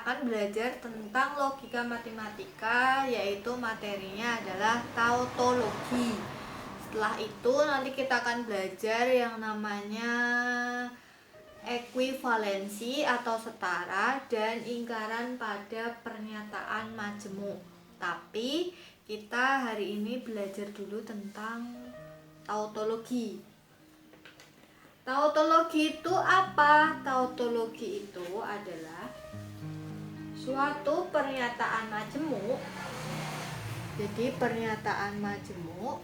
akan belajar tentang logika matematika, yaitu materinya adalah tautologi. Setelah itu nanti kita akan belajar yang namanya ekuivalensi atau setara dan ingkaran pada pernyataan majemuk. Tapi kita hari ini belajar dulu tentang tautologi. Tautologi itu apa? Tautologi itu adalah suatu pernyataan majemuk. Jadi pernyataan majemuk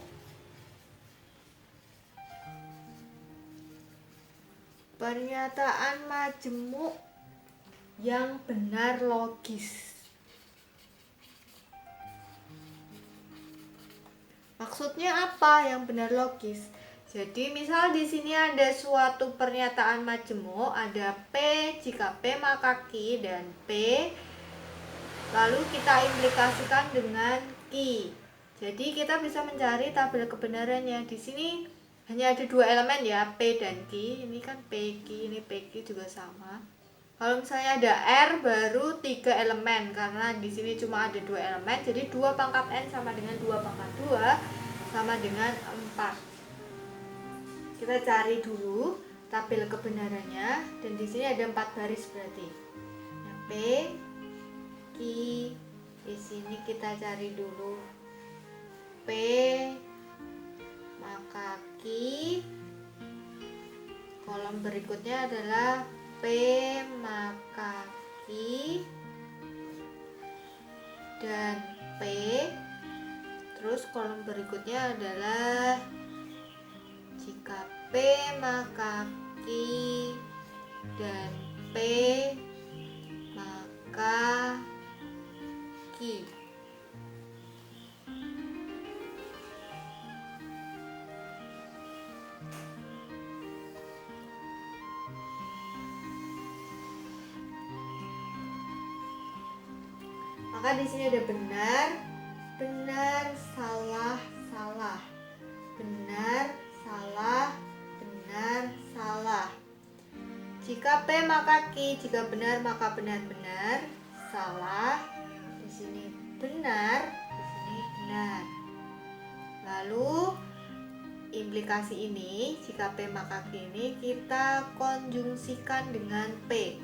yang benar logis. Maksudnya apa yang benar logis? Jadi misal di sini ada suatu pernyataan majemuk, ada P, jika P maka Q dan P. Lalu kita implikasikan dengan Q. Jadi kita bisa mencari tabel kebenarannya. Di sini hanya ada dua elemen ya, P dan Q. Ini kan P Q, ini P Q juga sama. Kalau misalnya ada R baru 3 elemen, karena di sini cuma ada 2 elemen, jadi 2 pangkat N sama dengan 2 pangkat 2 sama dengan 4. Kita cari dulu tabel kebenarannya, dan di sini ada 4 baris berarti. Nah, P, Q, di sini kita cari dulu P maka Q. Kolom berikutnya adalah P maka Q dan P. Terus kolom berikutnya adalah jika P maka Q dan P maka Q. Maka di sini ada benar, benar, salah, salah. Benar, salah, benar, salah. Jika P maka Q, jika benar maka benar-benar, salah. Di sini benar, di sini benar. Lalu implikasi ini, jika P maka Q ini kita konjungsikan dengan P.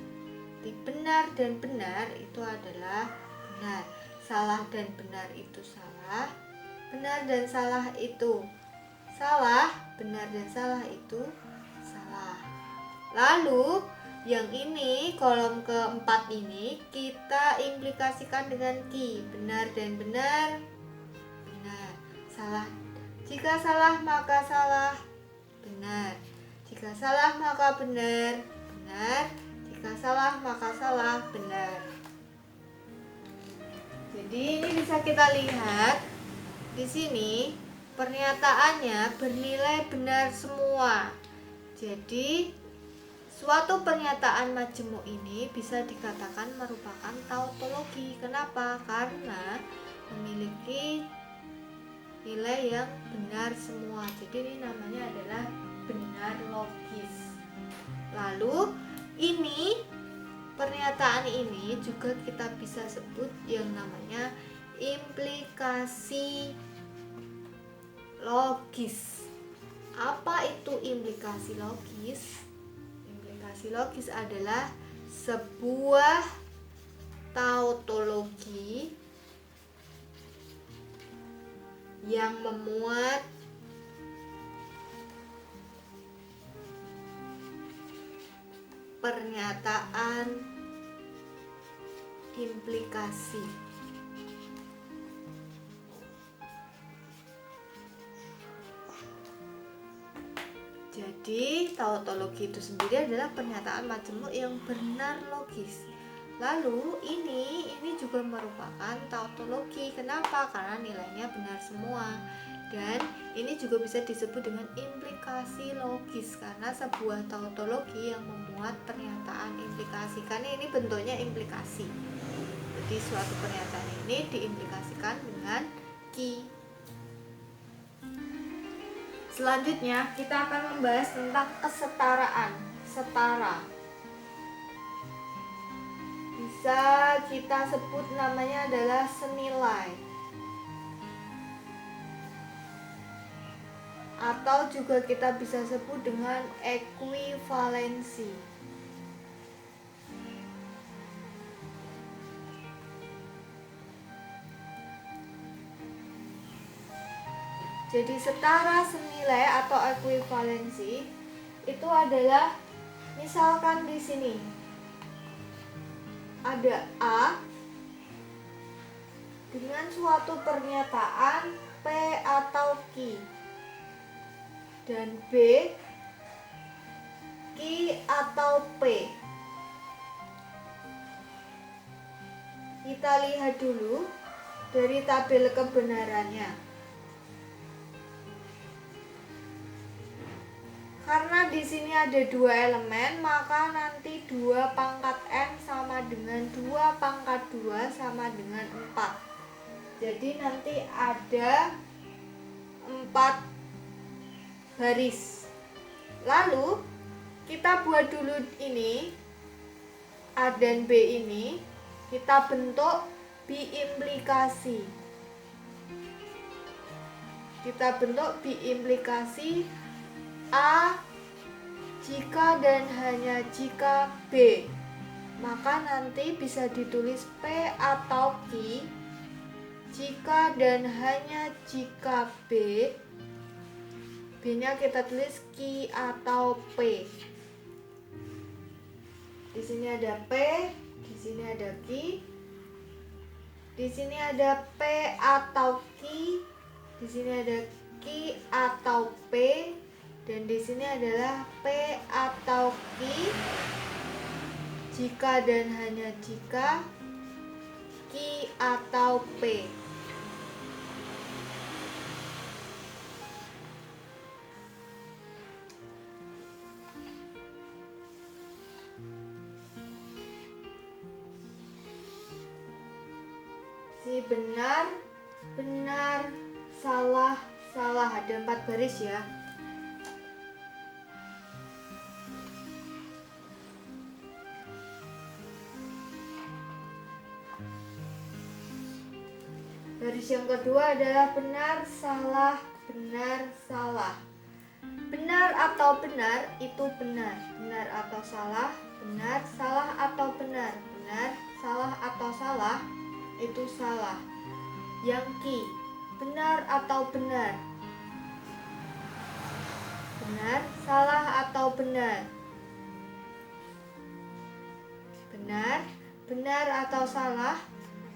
Di benar dan benar itu adalah benar, salah dan benar itu salah, benar dan salah itu salah, benar dan salah itu salah. Lalu yang ini, kolom keempat ini kita implikasikan dengan Q. Benar dan benar, benar. Salah, jika salah maka salah, benar. Jika salah maka benar, benar. Jika salah maka salah, benar. Jadi ini bisa kita lihat di sini pernyataannya bernilai benar semua. Jadi suatu pernyataan majemuk ini bisa dikatakan merupakan tautologi. Kenapa? Karena memiliki nilai yang benar semua. Jadi ini namanya adalah benar logis. Lalu ini pernyataan ini juga kita bisa sebut yang namanya implikasi logis. Apa itu implikasi logis? Implikasi logis adalah sebuah tautologi yang memuat pernyataan implikasi. Jadi tautologi itu sendiri adalah pernyataan majemuk yang benar logis. Lalu ini juga merupakan tautologi. Kenapa? Karena nilainya benar semua. Dan ini juga bisa disebut dengan implikasi logis karena sebuah tautologi yang memuat pernyataan implikasi. Karena ini bentuknya implikasi. Jadi suatu pernyataan ini diimplikasikan dengan Q. Selanjutnya kita akan membahas tentang kesetaraan. Setara. Di bisa kita sebut namanya adalah senilai. Atau juga kita bisa sebut dengan ekuivalensi. Jadi setara, senilai atau ekuivalensi itu adalah, misalkan di sini ada A dengan suatu pernyataan P atau Q, dan B Q atau P. Kita lihat dulu dari tabel kebenarannya. Karena di sini ada 2 elemen, maka nanti 2 pangkat N sama dengan 2 pangkat 2 sama dengan 4. Jadi nanti ada 4 baris. Lalu kita buat dulu ini A dan B ini, kita bentuk biimplikasi. Kita bentuk biimplikasi A jika dan hanya jika B, maka nanti bisa ditulis P atau Q jika dan hanya jika B. B-nya kita tulis Q atau P. Di sini ada P, di sini ada Q, di sini ada P atau Q, di sini ada Q atau P, dan di sini adalah P atau Q jika dan hanya jika Q atau P. Si benar, benar, salah, salah. Ada 4 baris ya. Baris yang kedua adalah benar, salah, benar, salah. Benar atau benar itu benar. Benar atau salah, benar, salah atau benar. Benar, salah atau salah itu salah. Yang Q, benar atau benar. Benar, salah atau benar. Benar, benar atau salah.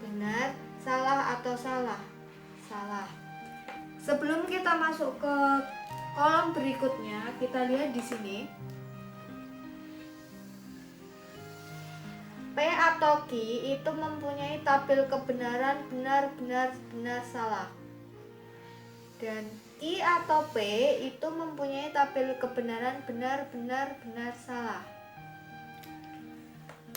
Benar, salah atau salah. Salah. Sebelum kita masuk ke kolom berikutnya, kita lihat di sini. P atau Q itu mempunyai tabel kebenaran benar, benar, benar, salah. Dan Q atau P itu mempunyai tabel kebenaran benar, benar, benar, salah.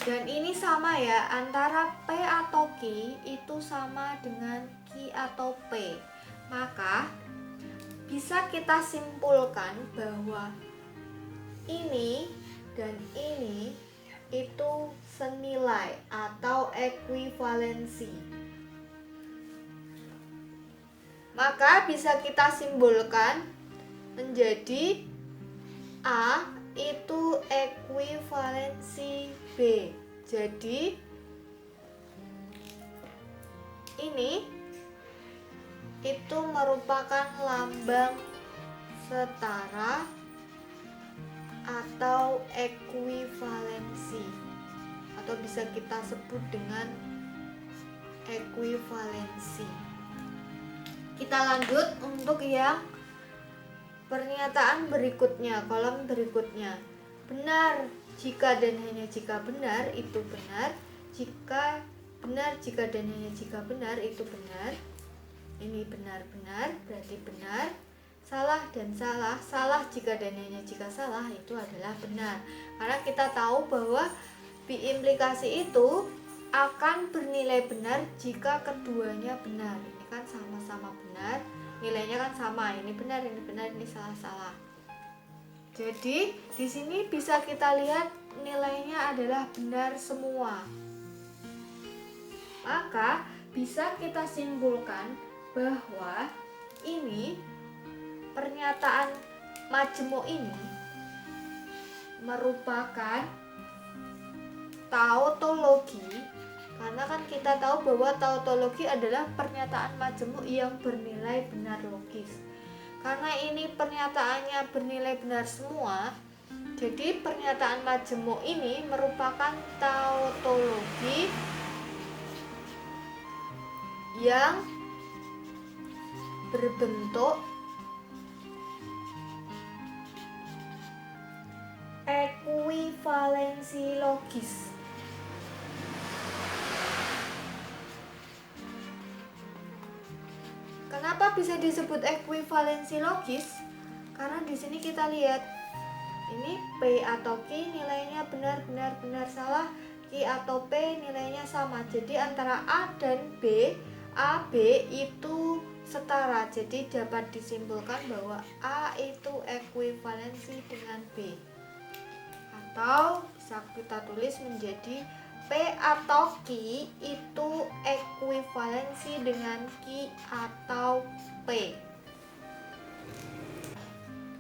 Dan ini sama ya, antara P atau Q itu sama dengan Q atau P. Maka bisa kita simpulkan bahwa ini dan ini itu senilai atau ekuivalensi. Maka bisa kita simbolkan menjadi A itu ekuivalensi B. Jadi ini itu merupakan lambang setara atau ekuivalensi, atau bisa kita sebut dengan ekuivalensi. Kita lanjut untuk yang pernyataan berikutnya, kolom berikutnya. Benar jika dan hanya jika benar itu benar. Jika benar jika dan hanya jika benar itu benar. Ini benar-benar berarti benar. Salah dan salah, salah jika dan hanya jika salah itu adalah benar. Karena kita tahu bahwa biimplikasi itu akan bernilai benar jika keduanya benar. Ini kan sama-sama benar, nilainya kan sama. Ini benar, ini salah-salah. Jadi di sini bisa kita lihat nilainya adalah benar semua. Maka bisa kita simpulkan bahwa ini pernyataan majemuk ini merupakan tautologi, karena kan kita tahu bahwa tautologi adalah pernyataan majemuk yang bernilai benar logis. Karena ini pernyataannya bernilai benar semua, jadi pernyataan majemuk ini merupakan tautologi yang berbentuk ekuivalensi logis. Kenapa bisa disebut ekuivalensi logis? Karena di sini kita lihat ini P atau Q nilainya benar salah, Q atau P nilainya sama. Jadi antara A dan B, A, B itu setara. Jadi dapat disimpulkan bahwa A itu ekuivalensi dengan B. Atau bisa kita tulis menjadi P atau Q itu ekuivalensi dengan Q atau P.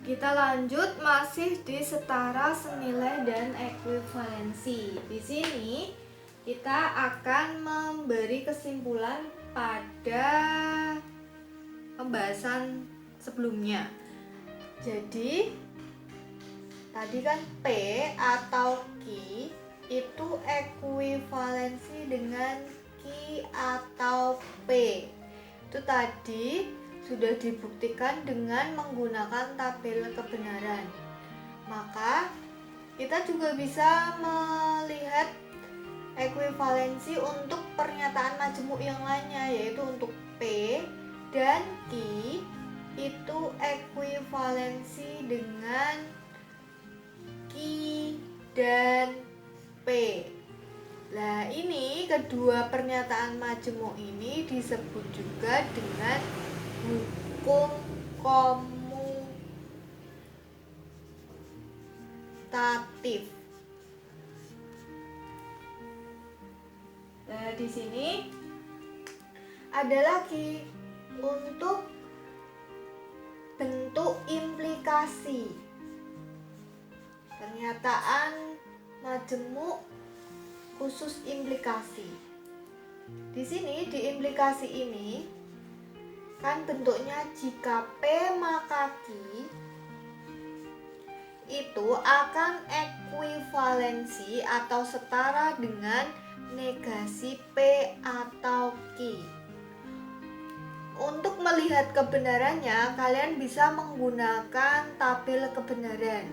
Kita lanjut masih di setara, senilai, dan ekuivalensi. Di sini kita akan memberi kesimpulan pada pembahasan sebelumnya. Jadi tadi kan P atau Q itu ekuivalensi dengan Q atau P. Itu tadi sudah dibuktikan dengan menggunakan tabel kebenaran. Maka kita juga bisa melihat ekuivalensi untuk pernyataan majemuk yang lainnya, yaitu untuk P dan Q itu ekuivalensi dengan Q dan P. Nah, ini kedua pernyataan majemuk ini disebut juga dengan hukum komutatif. Nah, di sini ada lagi untuk bentuk implikasi. Pernyataan majemuk khusus implikasi. Di sini di implikasi ini kan bentuknya jika P maka Q itu akan ekuivalensi atau setara dengan negasi P atau Q. Untuk melihat kebenarannya, kalian bisa menggunakan tabel kebenaran.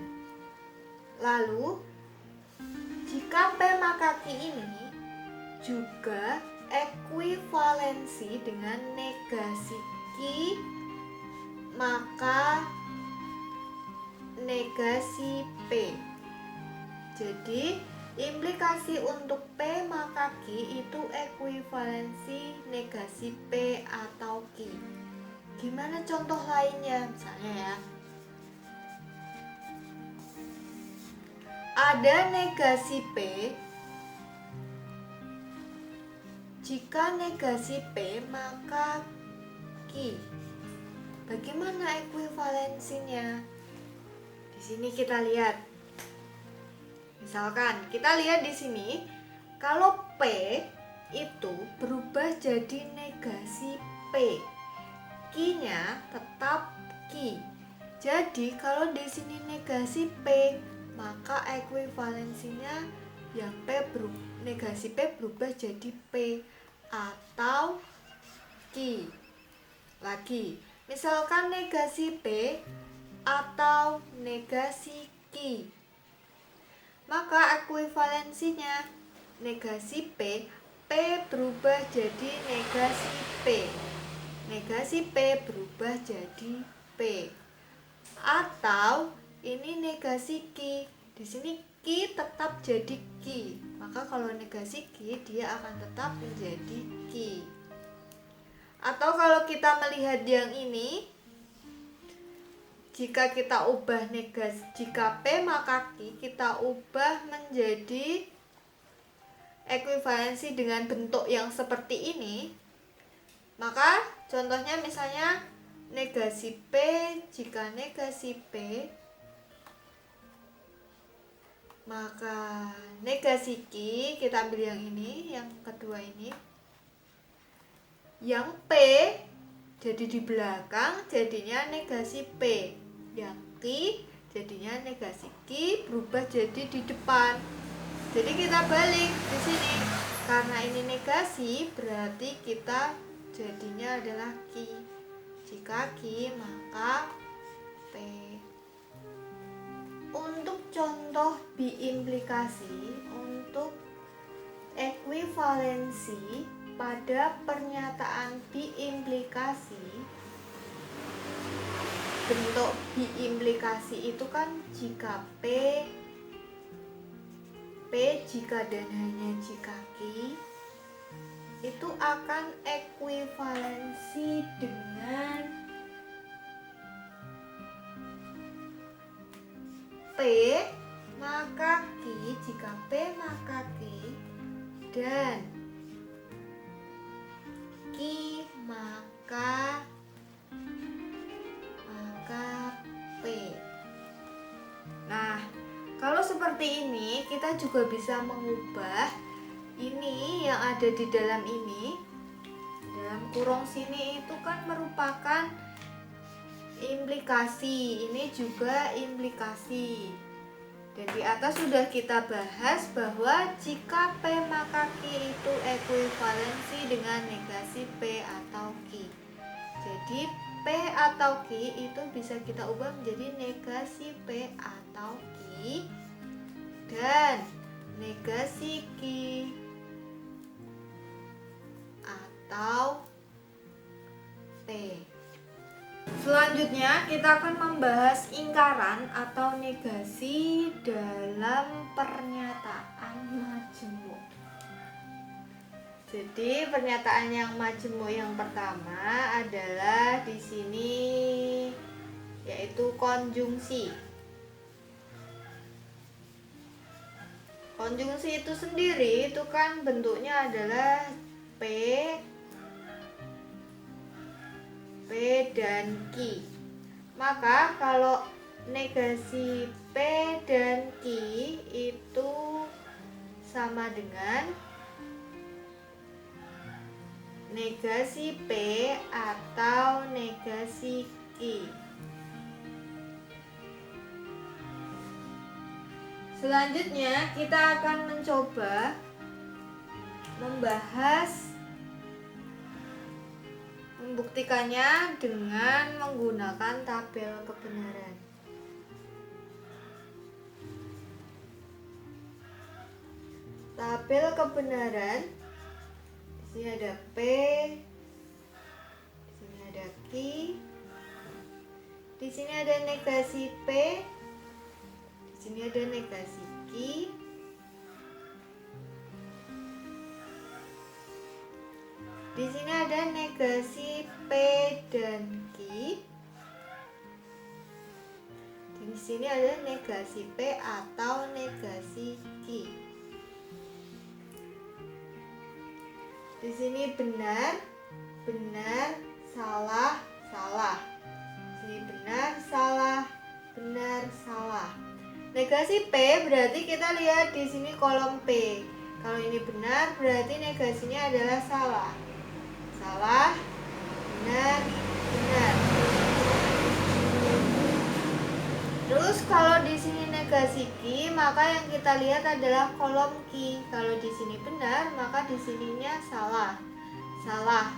Lalu jika P maka Q ini juga ekuivalensi dengan negasi Q maka negasi P. Jadi implikasi untuk P maka Q itu ekuivalensi negasi P atau Q. Gimana contoh lainnya? Misalnya ya, ada negasi P. Jika negasi P maka Q. Bagaimana ekuivalensinya? Di sini kita lihat. Misalkan kita lihat di sini, kalau P itu berubah jadi negasi P, Q-nya tetap Q. Jadi kalau di sini negasi P, maka ekuivalensinya yang negasi P berubah jadi P atau Q. Lagi, misalkan negasi P atau negasi Q, maka ekuivalensinya negasi P, P berubah jadi negasi P, negasi P berubah jadi P. Atau ini negasi Q, di sini Q tetap jadi Q, maka kalau negasi Q dia akan tetap menjadi Q. Atau kalau kita melihat yang ini, jika kita ubah negasi, jika P maka Q kita ubah menjadi ekuivalensi dengan bentuk yang seperti ini, maka contohnya misalnya negasi P, jika negasi P, maka negasi Q, kita ambil yang ini, yang kedua ini, yang P jadi di belakang jadinya negasi P, yang Q jadinya negasi Q berubah jadi di depan. Jadi kita balik di sini, karena ini negasi berarti kita jadinya adalah Q. Jika Q maka P. Untuk contoh biimplikasi, untuk ekuivalensi pada pernyataan biimplikasi, bentuk biimplikasi itu kan jika P jika dan hanya jika Q itu akan ekuivalensi dengan P maka Q, jika P maka Q, dan Q maka P. Nah, kalau seperti ini kita juga bisa mengubah ini yang ada di dalam ini, dalam kurung sini itu kan merupakan implikasi, ini juga implikasi. Dan di atas sudah kita bahas bahwa jika P maka Q itu ekuivalensi dengan negasi P atau Q. Jadi P atau Q itu bisa kita ubah menjadi negasi P atau Q dan negasi Q atau P. Selanjutnya kita akan membahas ingkaran atau negasi dalam pernyataan majemuk. Jadi pernyataan yang majemuk yang pertama adalah di sini yaitu konjungsi. Konjungsi itu sendiri itu kan bentuknya adalah P dan Q. Maka kalau negasi P dan Q itu sama dengan negasi P atau negasi Q. Selanjutnya kita akan mencoba membuktikannya dengan menggunakan tabel kebenaran. Tabel kebenaran, di sini ada P, di sini ada Q, di sini ada negasi P, di sini ada negasi Q, di sini ada negasi P dan Q, di sini ada negasi P atau negasi Q. Di sini benar, salah, salah. Di sini benar, salah. Negasi P berarti kita lihat di sini kolom P. Kalau ini benar berarti negasinya adalah salah. Salah, benar. Terus kalau di sini negasi Q, maka yang kita lihat adalah kolom Q. Kalau di sini benar, maka di sininya salah. Salah,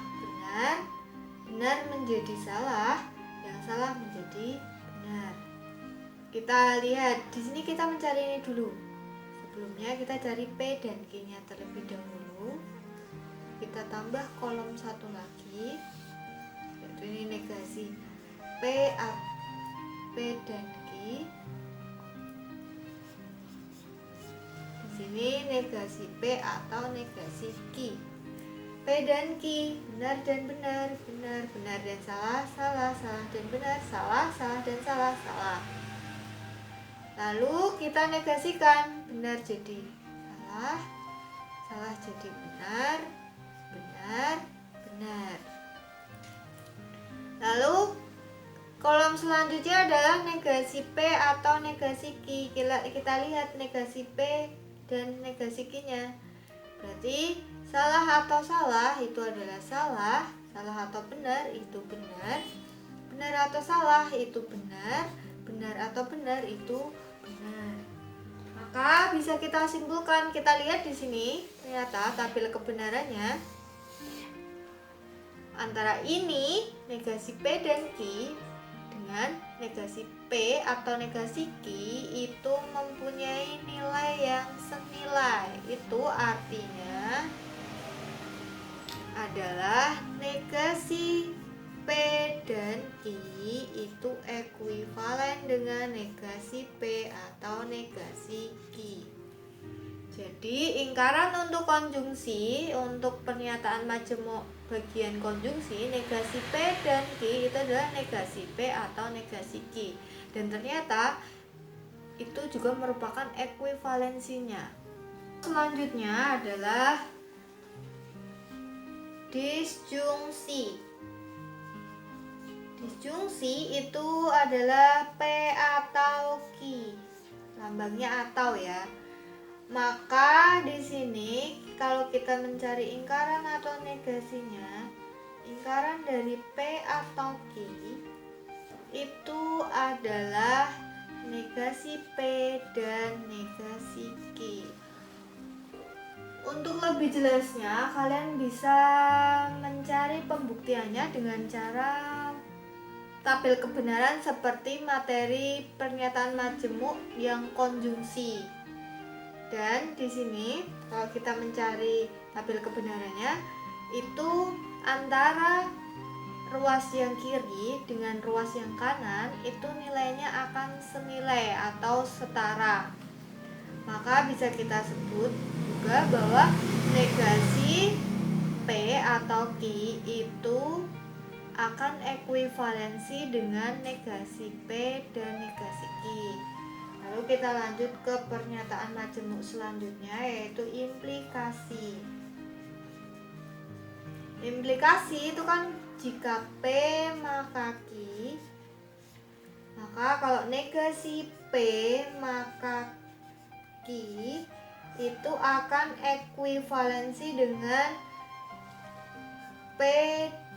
benar menjadi salah, yang salah menjadi benar. Kita lihat di sini, kita mencari ini dulu. Sebelumnya kita cari P dan Q-nya terlebih dahulu. Kita tambah kolom satu lagi, yaitu ini negasi P dan Q. Di sini negasi P atau negasi Q. P dan Q, benar dan benar, benar dan salah, salah dan benar, salah dan salah. Lalu kita negasikan, benar jadi salah, salah jadi benar, benar, benar. Lalu kolom selanjutnya adalah negasi P atau negasi Q. Kita lihat negasi P dan negasi Q-nya. Berarti salah atau salah itu adalah salah, salah atau benar itu benar, benar atau salah itu benar, benar atau benar itu benar. Maka bisa kita simpulkan, kita lihat di sini ternyata tabel kebenarannya antara ini negasi P dan Q dengan negasi P atau negasi Q itu mempunyai nilai yang senilai. Itu artinya adalah negasi P dan Q itu ekuivalen dengan negasi P atau negasi Q. Jadi lingkaran untuk konjungsi, untuk pernyataan majemuk bagian konjungsi, negasi P dan Q itu adalah negasi P atau negasi Q. Dan ternyata itu juga merupakan ekuivalensinya. Selanjutnya adalah disjungsi. Disjungsi itu adalah P atau Q. Lambangnya atau ya. Maka di sini kalau kita mencari lingkaran atau negasinya, lingkaran dari P atau Q itu adalah negasi P dan negasi Q. Untuk lebih jelasnya, kalian bisa mencari pembuktiannya dengan cara tabel kebenaran seperti materi pernyataan majemuk yang konjungsi. Dan di sini kalau kita mencari tabel kebenarannya itu antara ruas yang kiri dengan ruas yang kanan itu nilainya akan senilai atau setara. Maka bisa kita sebut juga bahwa negasi P atau Q itu akan ekuivalensi dengan negasi P dan negasi Q. Lalu kita lanjut ke pernyataan majemuk selanjutnya, yaitu implikasi. Implikasi itu kan jika P maka Q, maka kalau negasi P maka Q itu akan ekuivalensi dengan P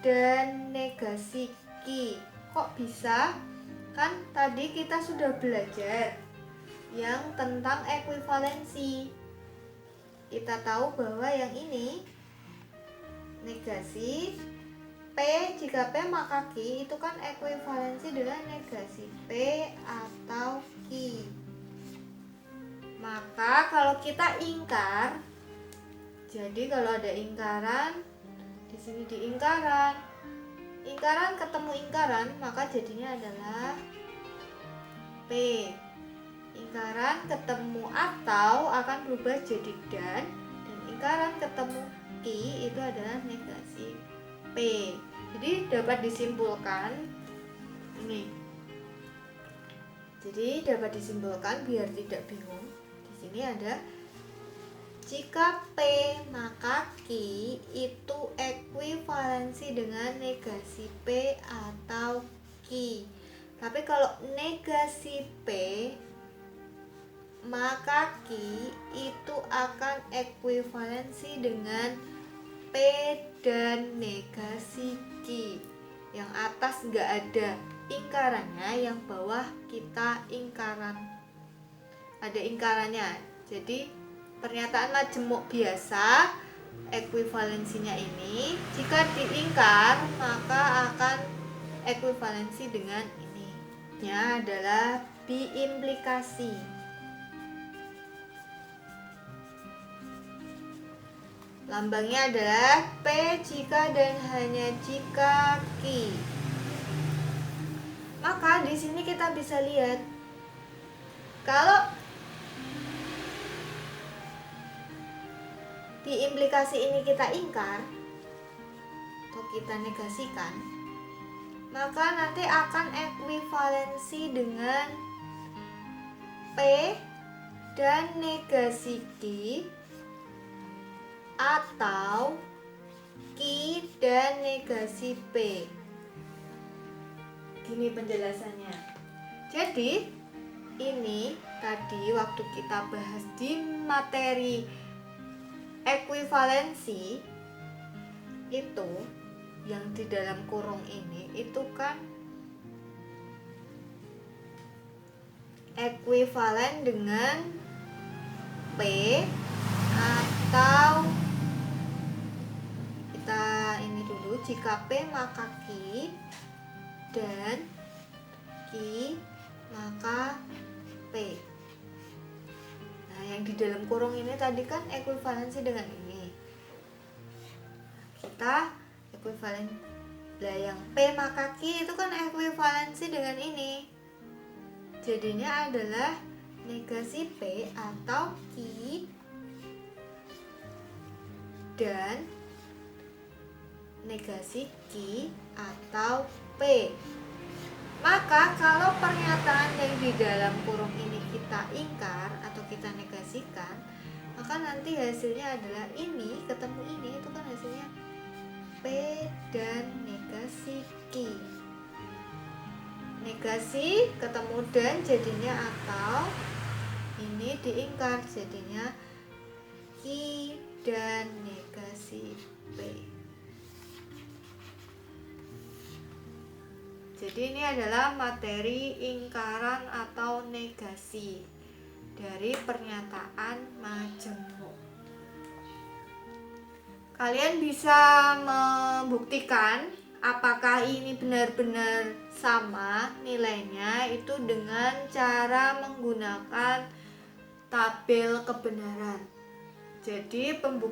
dan negasi Q. Kok bisa? Kan tadi kita sudah belajar yang tentang ekuivalensi. Kita tahu bahwa yang ini negasi P, jika P maka Q itu kan ekuivalensi dengan negasi P atau Q. Maka kalau kita ingkar, jadi kalau ada ingkaran, di sini di ingkaran ketemu ingkaran, maka jadinya adalah P. Lingkaran ketemu atau akan berubah jadi dan lingkaran ketemu Q itu adalah negasi P. Jadi dapat disimpulkan ini. Jadi dapat disimpulkan biar tidak bingung. Di sini ada jika P maka Q itu ekuivalensi dengan negasi P atau Q. Tapi kalau negasi P maka Q itu akan ekuivalensi dengan P dan negasi Q. Yang atas nggak ada ingkarannya, yang bawah kita ingkaran. Ada ingkarannya. Jadi pernyataan majemuk biasa ekuivalensinya ini jika diingkar maka akan ekuivalensi dengan ini. Nya adalah biimplikasi. Lambangnya adalah P jika dan hanya jika Q. Maka di sini kita bisa lihat kalau biimplikasi ini kita ingkar atau kita negasikan, maka nanti akan ekuivalensi dengan P dan negasi Q atau Ki dan negasi P. Gini penjelasannya. Jadi ini tadi waktu kita bahas di materi ekuivalensi itu yang di dalam kurung ini itu kan ekuivalen dengan P atau kita ini dulu, jika P maka Q dan Q maka P. Nah, yang di dalam kurung ini tadi kan ekuivalensi dengan ini. Kita ekuivalen. Lah yang P maka Q itu kan ekuivalensi dengan ini. Jadinya adalah negasi P atau Q dan negasi Q atau P. Maka kalau pernyataan yang di dalam kurung ini kita ingkar atau kita negasikan, maka nanti hasilnya adalah ini ketemu ini, itu kan hasilnya P dan negasi Q. Negasi ketemu dan jadinya atau, ini diingkar jadinya Q dan negasi P. Jadi ini adalah materi ingkaran atau negasi dari pernyataan majemuk. Kalian bisa membuktikan apakah ini benar-benar sama nilainya itu dengan cara menggunakan tabel kebenaran. Jadi pembuktian